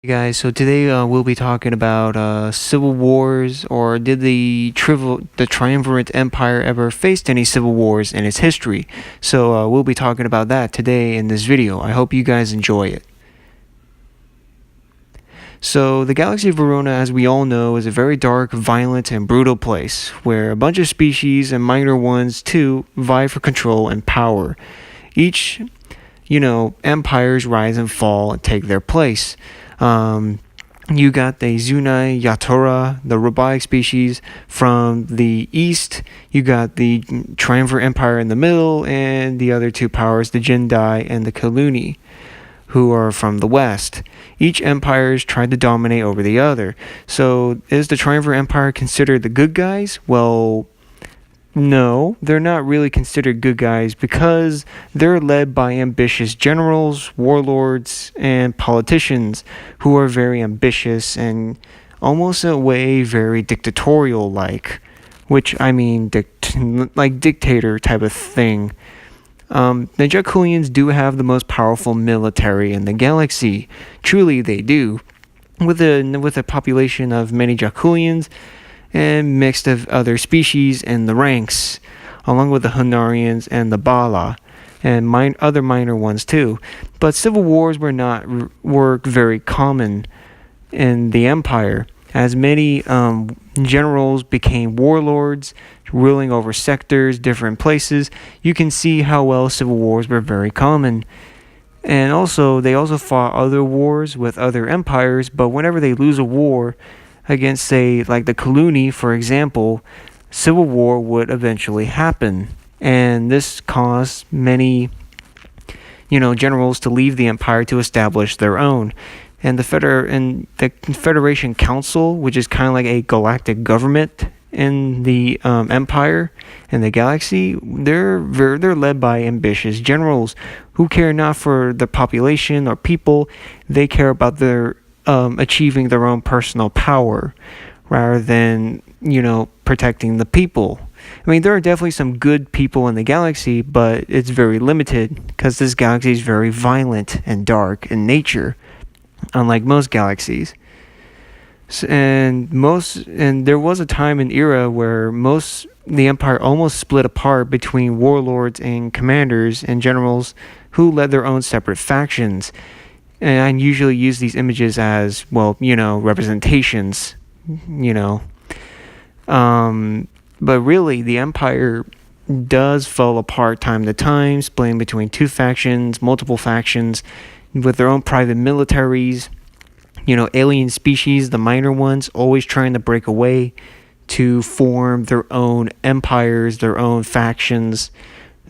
Hey guys, so today we'll be talking about civil wars, or did the triumvirate empire ever faced any civil wars in its history? So we'll be talking about that today in this video. I hope you guys enjoy it. So the galaxy of Verona, as we all know, is a very dark, violent, and brutal place where a bunch of species and minor ones too vie for control and power. Each, empires rise and fall and take their place. You got the Zunai Yatora, the robotic species from the east. You got the Triumvirate Empire in the middle, and the other two powers, the Jindai and the Kaluni, who are from the west. Each empire tried to dominate over the other. So is the Triumvirate Empire considered the good guys? Well, no, they're not really considered good guys because they're led by ambitious generals, warlords, and politicians who are very ambitious and almost in a way very dictatorial-like, which I mean like dictator type of thing. The Jaculians do have the most powerful military in the galaxy. Truly, they do. With a population of many Jaculians and mixed of other species in the ranks, along with the Hunarians and the Bala, and other minor ones too. But civil wars were very common in the empire, as many generals became warlords, ruling over sectors, different places. You can see how well civil wars were very common. And they also fought other wars with other empires, but whenever they lose a war against, say, like the Kaluni, for example, civil war would eventually happen. And this caused many, generals to leave the empire to establish their own. And the Federation Council, which is kind of like a galactic government in the empire and the galaxy, they're led by ambitious generals who care not for the population or people. They care about their achieving their own personal power rather than, protecting the people. I mean, there are definitely some good people in the galaxy, but it's very limited because this galaxy is very violent and dark in nature, unlike most galaxies. And there was a time and era where the empire almost split apart between warlords and commanders and generals who led their own separate factions. And I usually use these images as, representations, But really, the empire does fall apart time to time, splitting between two factions, multiple factions, with their own private militaries. Alien species, the minor ones, always trying to break away to form their own empires, their own factions,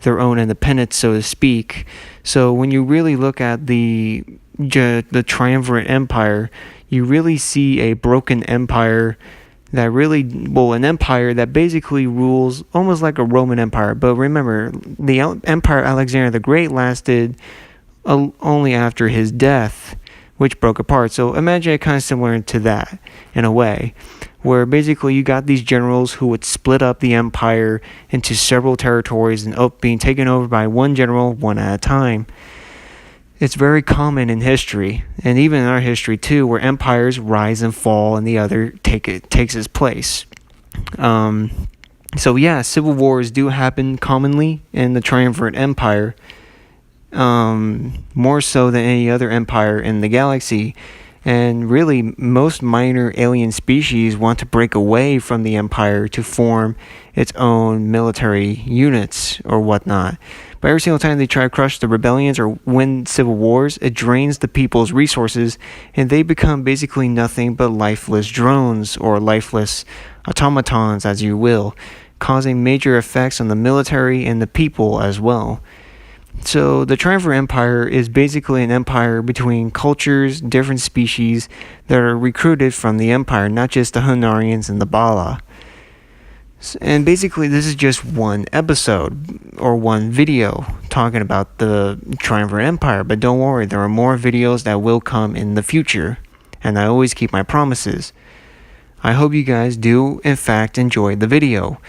their own independence, so to speak. So when you really look at the Triumvirate Empire, you really see a broken empire an empire that basically rules almost like a Roman Empire. But remember, the Empire of Alexander the Great lasted only after his death, which broke apart. So imagine it kind of similar to that in a way, where basically you got these generals who would split up the empire into several territories and being taken over by one general one at a time. It's very common in history, and even in our history too, where empires rise and fall and the other takes its place. Civil wars do happen commonly in the Triumvirate Empire, more so than any other empire in the galaxy. And really, most minor alien species want to break away from the empire to form its own military units or whatnot. But every single time they try to crush the rebellions or win civil wars, it drains the people's resources, and they become basically nothing but lifeless drones or lifeless automatons, as you will, causing major effects on the military and the people as well. So the Triumvirate Empire is basically an empire between cultures, different species that are recruited from the empire, not just the Hunarians and the Bala. And basically this is just one episode or one video talking about the Triumvirate Empire, but don't worry, there are more videos that will come in the future, and I always keep my promises. I hope you guys do in fact enjoy the video.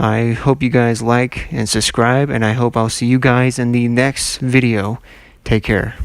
I hope you guys like and subscribe, and I hope I'll see you guys in the next video. Take care.